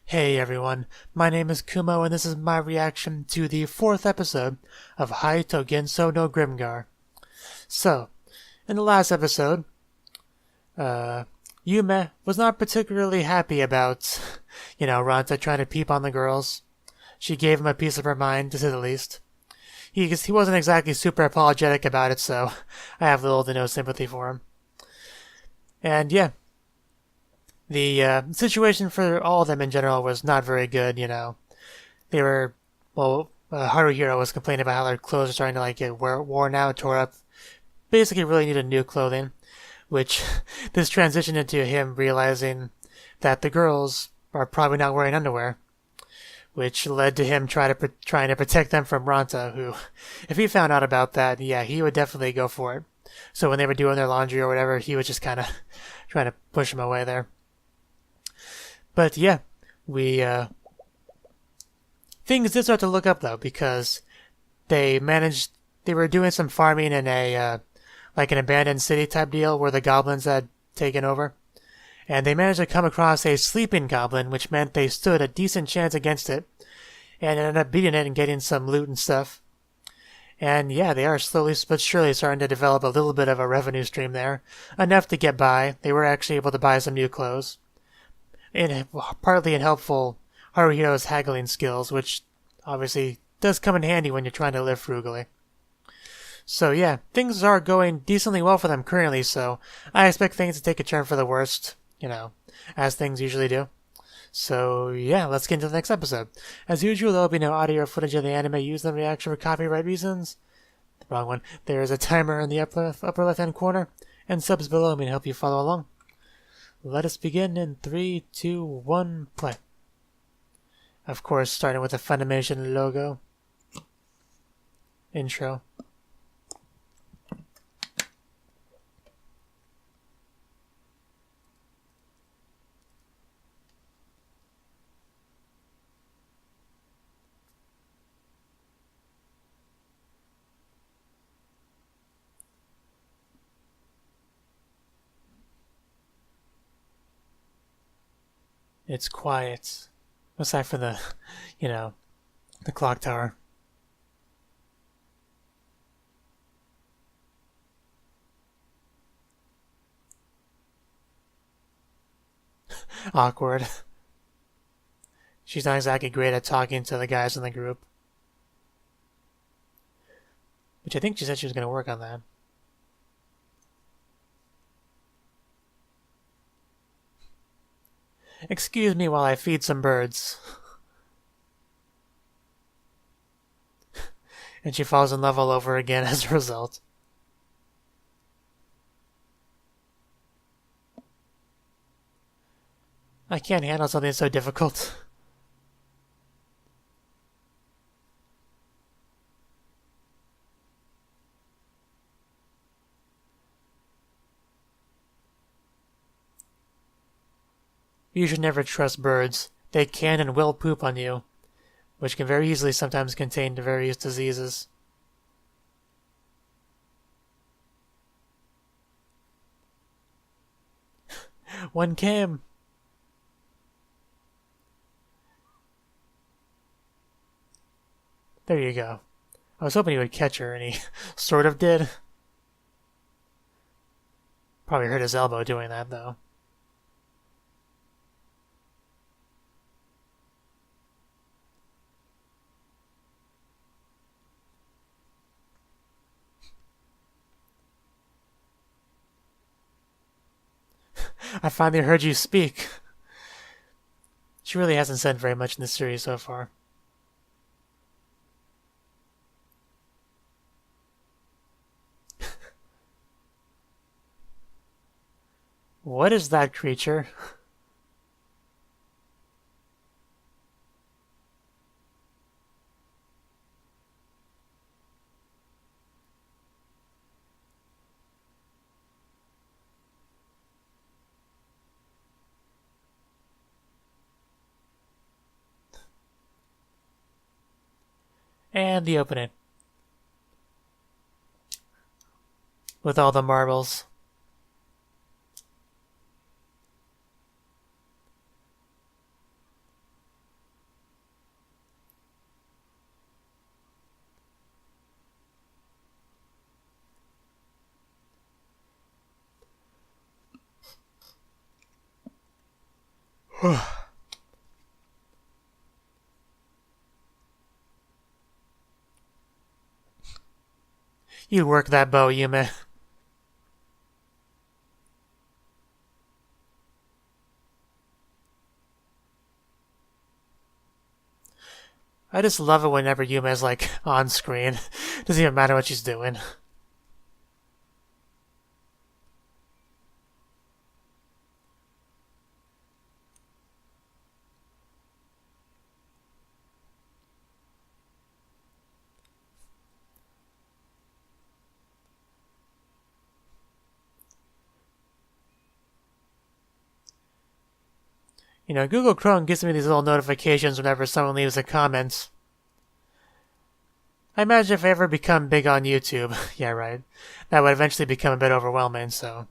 Hey everyone, my name is Kumo and this is my reaction to the 4th episode of Haito Gensou no Grimgar. So, in the last episode, Yume was not particularly happy about, Ranta trying to peep on the girls. She gave him a piece of her mind, to say the least. He wasn't exactly super apologetic about it, so I have little to no sympathy for him. And yeah, the situation for all of them in general was not very good, They were, Haruhiro was complaining about how their clothes are starting to get worn out, tore up. Basically really needed new clothing, which this transitioned into him realizing that the girls are probably not wearing underwear, which led to him trying to protect them from Ranta, who, if he found out about that, yeah, he would definitely go for it. So when they were doing their laundry or whatever, he was just kind of trying to push them away there. But yeah, things did start to look up though, because they were doing some farming in a an abandoned city type deal where the goblins had taken over, and they managed to come across a sleeping goblin, which meant they stood a decent chance against it, and ended up beating it and getting some loot and stuff. And yeah, they are slowly but surely starting to develop a little bit of a revenue stream there, enough to get by. They were actually able to buy some new clothes, partly in helpful Haruhiro's haggling skills, which obviously does come in handy when you're trying to live frugally. So yeah, things are going decently well for them currently, so I expect things to take a turn for the worst, as things usually do. So yeah, let's get into the next episode. As usual, there will be no audio or footage of the anime used in the reaction for copyright reasons. Wrong one. There is a timer in the upper left-hand corner, and subs below me to help you follow along. Let us begin in 3, 2, 1, play. Of course, starting with the Funimation logo. Intro. It's quiet. Aside from the, the clock tower. Awkward. She's not exactly great at talking to the guys in the group. Which I think she said she was going to work on that. Excuse me while I feed some birds. And she falls in love all over again as a result. I can't handle something so difficult. You should never trust birds. They can and will poop on you, which can very easily sometimes contain various diseases. One came. There you go. I was hoping he would catch her, and he sort of did. Probably hurt his elbow doing that, though. I finally heard you speak. She really hasn't said very much in this series so far. What is that creature? And the opening. With all the marbles. You work that bow, Yume. I just love it whenever Yume's like on screen. Doesn't even matter what she's doing. You know, Google Chrome gives me these little notifications whenever someone leaves a comment. I imagine if I ever become big on YouTube, yeah, right, that would eventually become a bit overwhelming, so.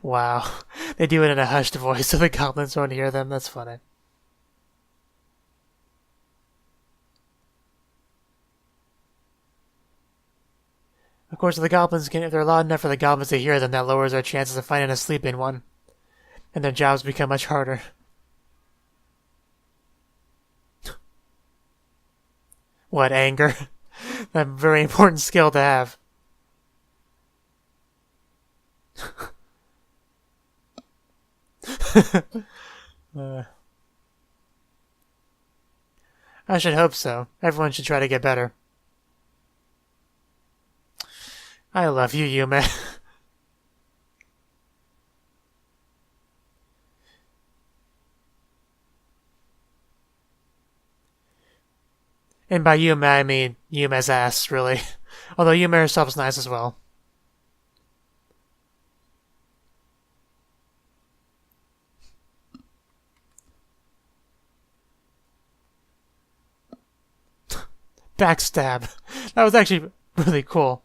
Wow. They do it in a hushed voice so the goblins won't hear them. That's funny. Of course, if they're loud enough for the goblins to hear them, that lowers their chances of finding a sleeping one. And their jobs become much harder. What, anger? That's a very important skill to have. I should hope so. Everyone should try to get better. I love you, Yume. And by Yume, I mean Yume's ass, really. Although Yume herself is nice as well. Backstab. That was actually really cool.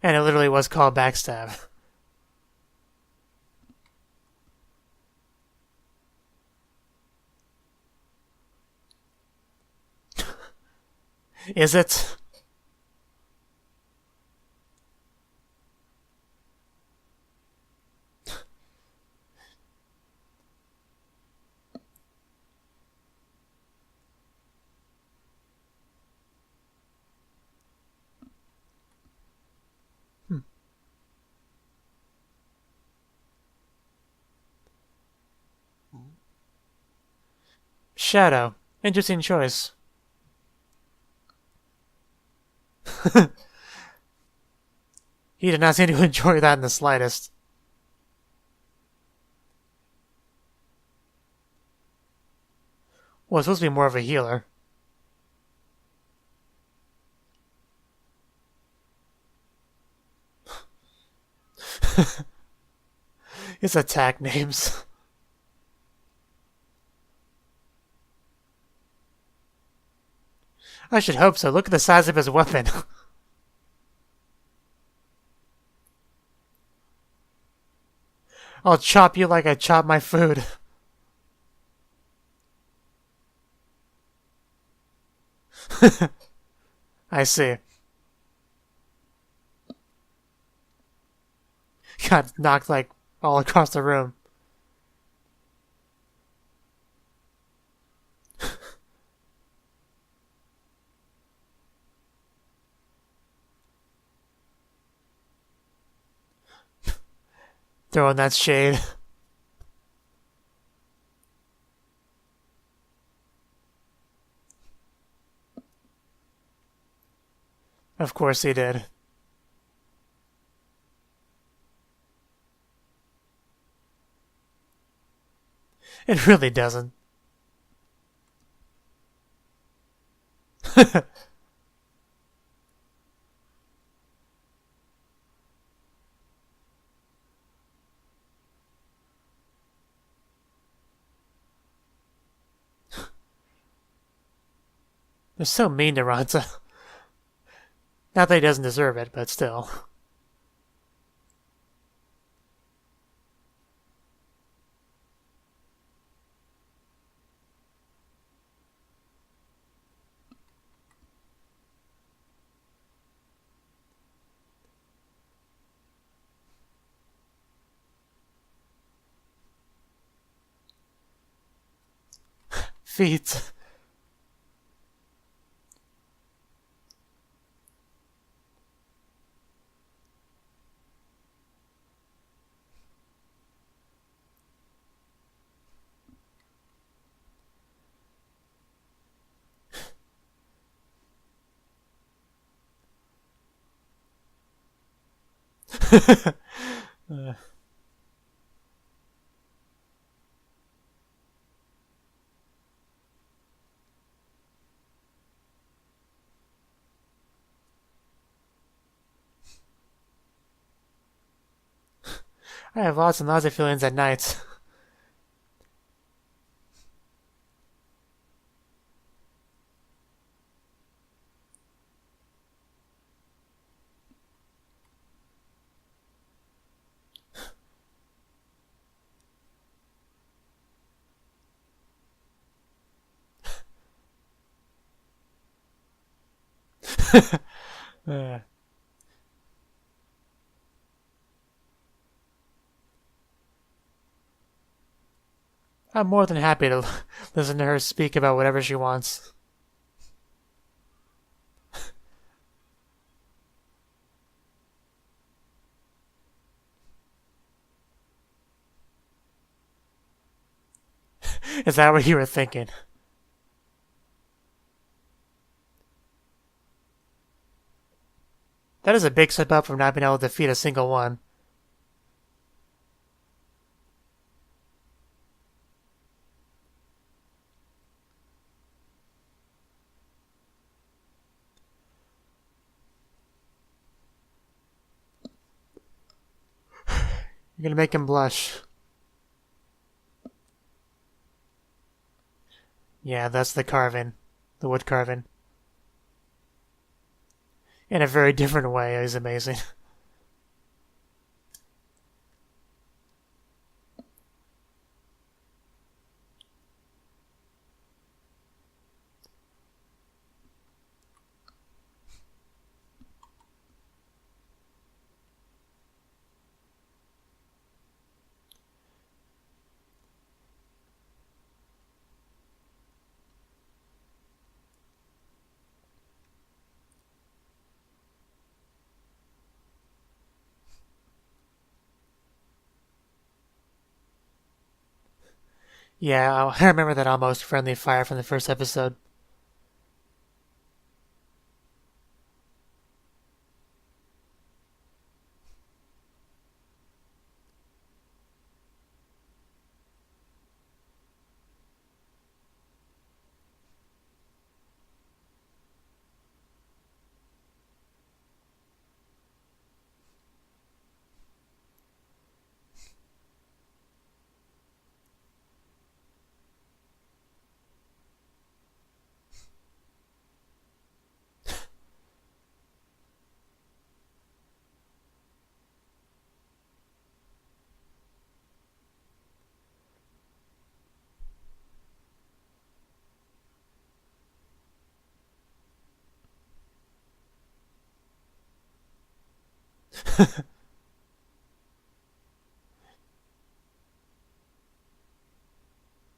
And it literally was called backstab. Is it? Shadow. Interesting choice. He did not seem to enjoy that in the slightest. Well, it's supposed to be more of a healer. His attack names. I should hope so. Look at the size of his weapon. I'll chop you like I chop my food. I see. Got knocked like all across the room. Throwing that shade. Of course he did. It really doesn't. They're so mean to Ranta. Not that he doesn't deserve it, but still. feet. I have lots and lots of feelings at night. I'm more than happy to listen to her speak about whatever she wants. Is that what you were thinking? That is a big step up from not being able to defeat a single one. You're gonna make him blush. Yeah, that's the carving. The wood carving. In a very different way is amazing. Yeah, I remember that almost friendly fire from the first episode.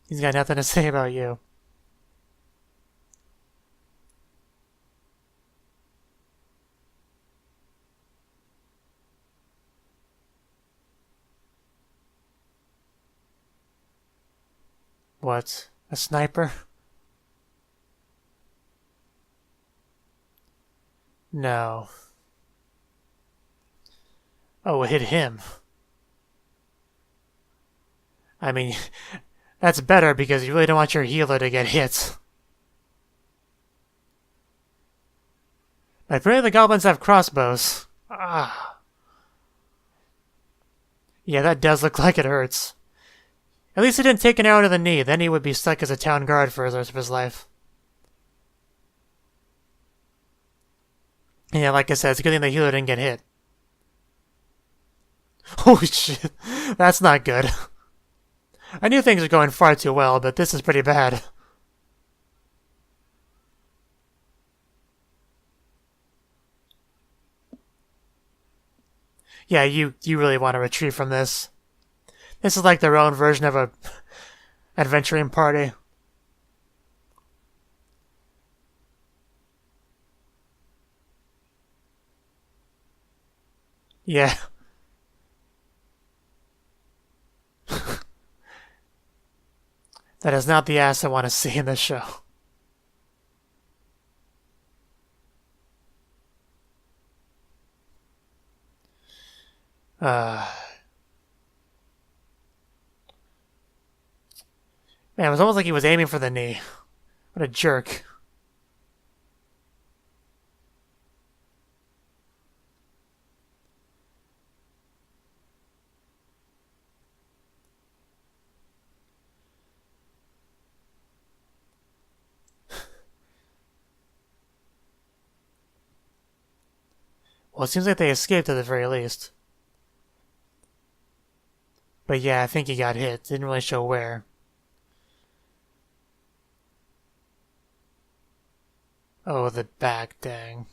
He's got nothing to say about you. What? A sniper? No. Oh, it hit him. I mean, that's better because you really don't want your healer to get hit. But apparently the goblins have crossbows. Ah. Yeah, that does look like it hurts. At least he didn't take an arrow to the knee, then he would be stuck as a town guard for the rest of his life. Yeah, like I said, it's a good thing the healer didn't get hit. Holy shit, that's not good. I knew things were going far too well, but this is pretty bad. Yeah, you really want to retreat from this. This is like their own version of a adventuring party. Yeah. That is not the ass I want to see in this show. Man, it was almost like he was aiming for the knee. What a jerk. Well, it seems like they escaped at the very least. But yeah, I think he got hit. Didn't really show where. Oh, the back, dang.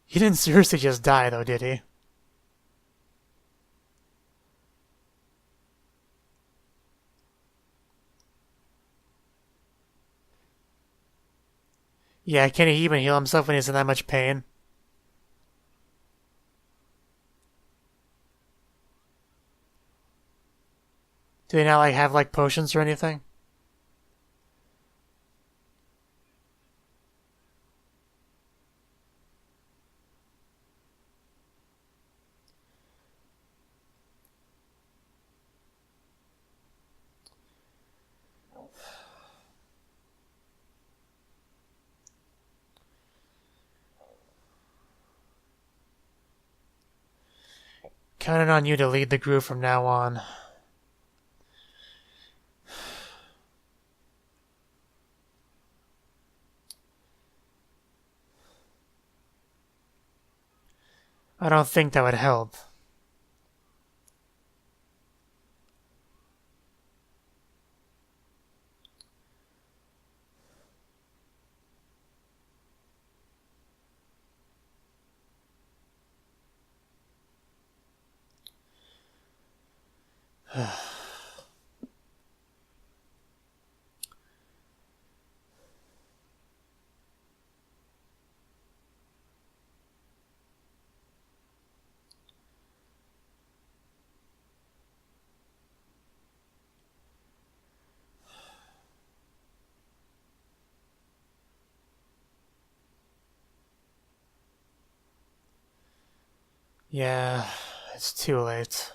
He didn't seriously just die, though, did he? Yeah, can he even heal himself when he's in that much pain? Do they not like have like potions or anything? Counting on you to lead the group from now on. I don't think that would help. Yeah, it's too late.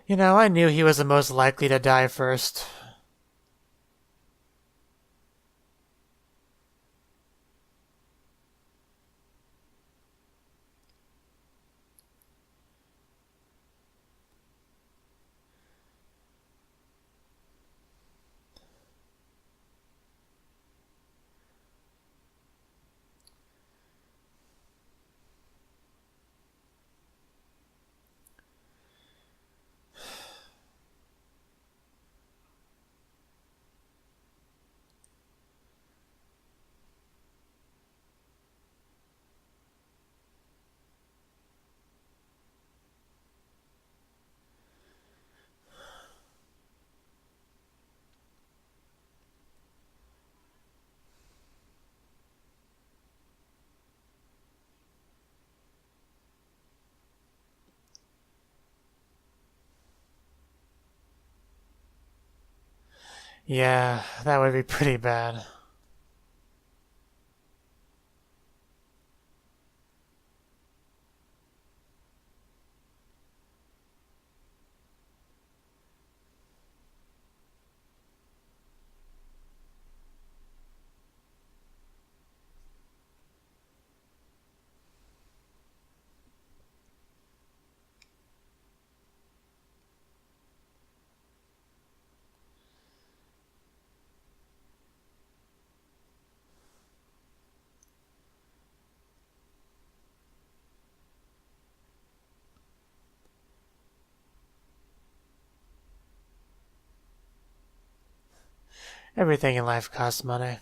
You know, I knew he was the most likely to die first. Yeah, that would be pretty bad. Everything in life costs money.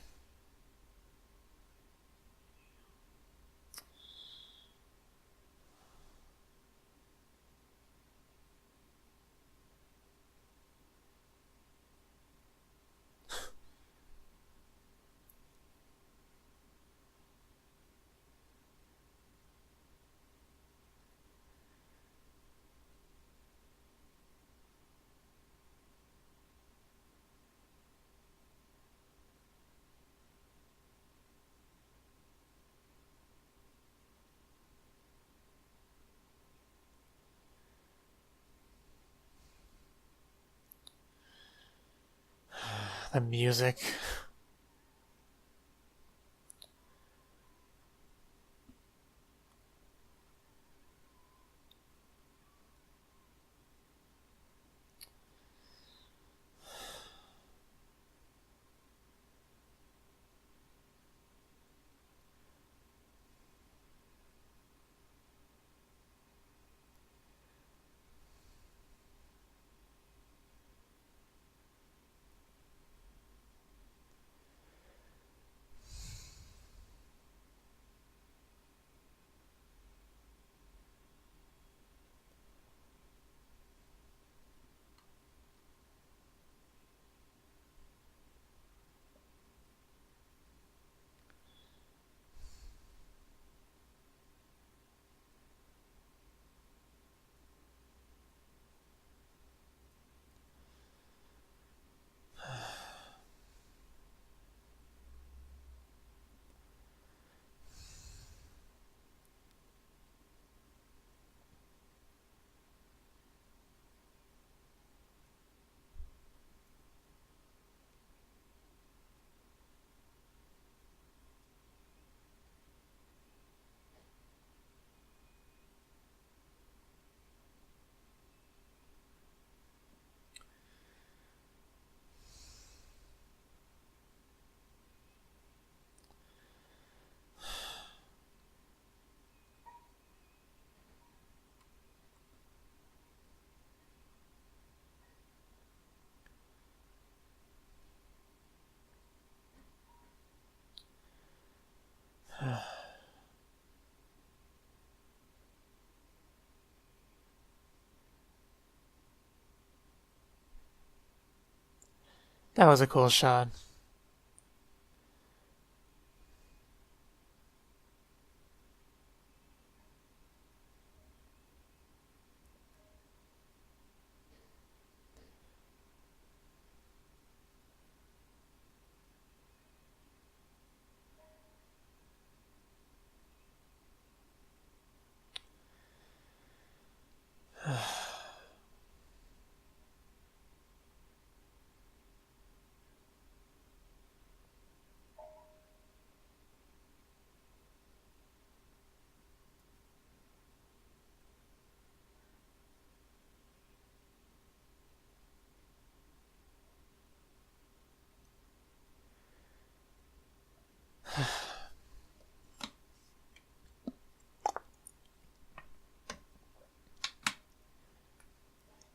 The music. That was a cool shot.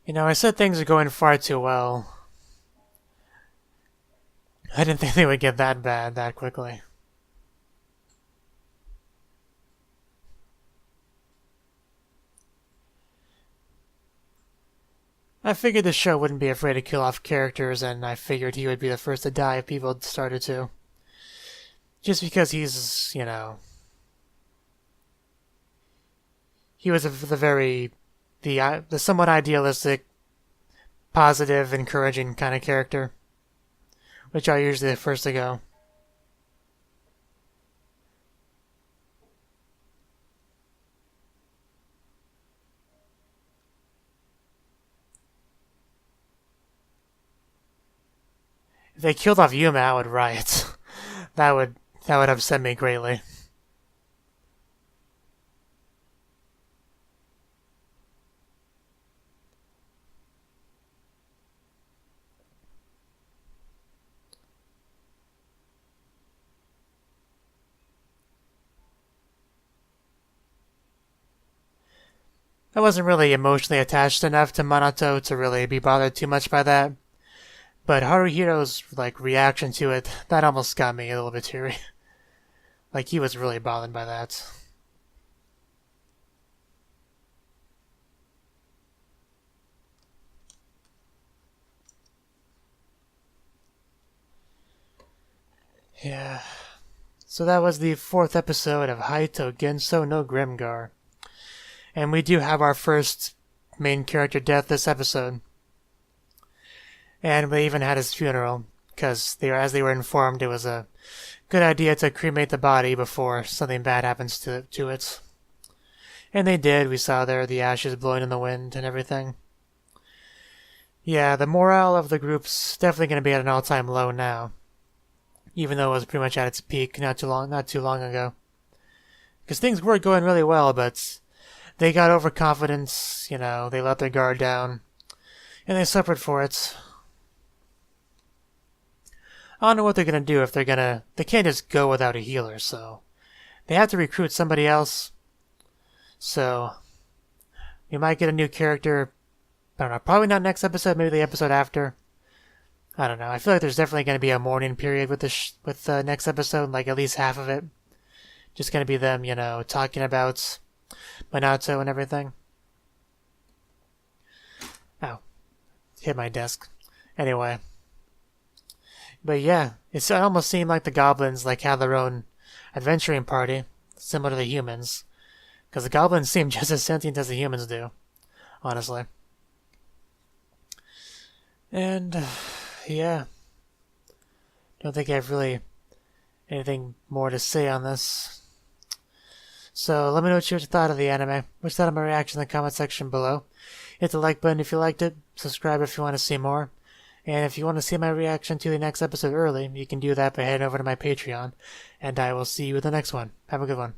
You know, I said things are going far too well. I didn't think they would get that bad that quickly. I figured the show wouldn't be afraid to kill off characters, and I figured he would be the first to die if people started to. Just because he's, you know... He was the somewhat idealistic, positive, encouraging kind of character, which are usually the first to go. If they killed off Yuma, I would riot. that would upset me greatly. I wasn't really emotionally attached enough to Minato to really be bothered too much by that. But Haruhiro's reaction to it, that almost got me a little bit teary. He was really bothered by that. Yeah. So that was the 4th episode of Haito Gensou no Grimgar. And we do have our first main character death this episode. And we even had his funeral, because as they were informed, it was a good idea to cremate the body before something bad happens to it. And they did. We saw there the ashes blowing in the wind and everything. Yeah, the morale of the group's definitely going to be at an all-time low now, even though it was pretty much at its peak not too long ago. Because things were going really well, but they got overconfident, they let their guard down, and they suffered for it. I don't know what they're going to do if they can't just go without a healer, so they have to recruit somebody else. So we might get a new character, I don't know, probably not next episode, maybe the episode after. I don't know. I feel like there's definitely going to be a mourning period with the next episode, like at least half of it. Just going to be them, talking about Minato and everything. Oh, hit my desk. Anyway. But yeah, it almost seemed like the goblins had their own adventuring party, similar to the humans. Because the goblins seem just as sentient as the humans do, honestly. And, yeah. Don't think I have really anything more to say on this. So let me know what you thought of the anime. Which thought of my reaction in the comment section below. Hit the like button if you liked it. Subscribe if you want to see more. And if you want to see my reaction to the next episode early, you can do that by heading over to my Patreon. And I will see you in the next one. Have a good one.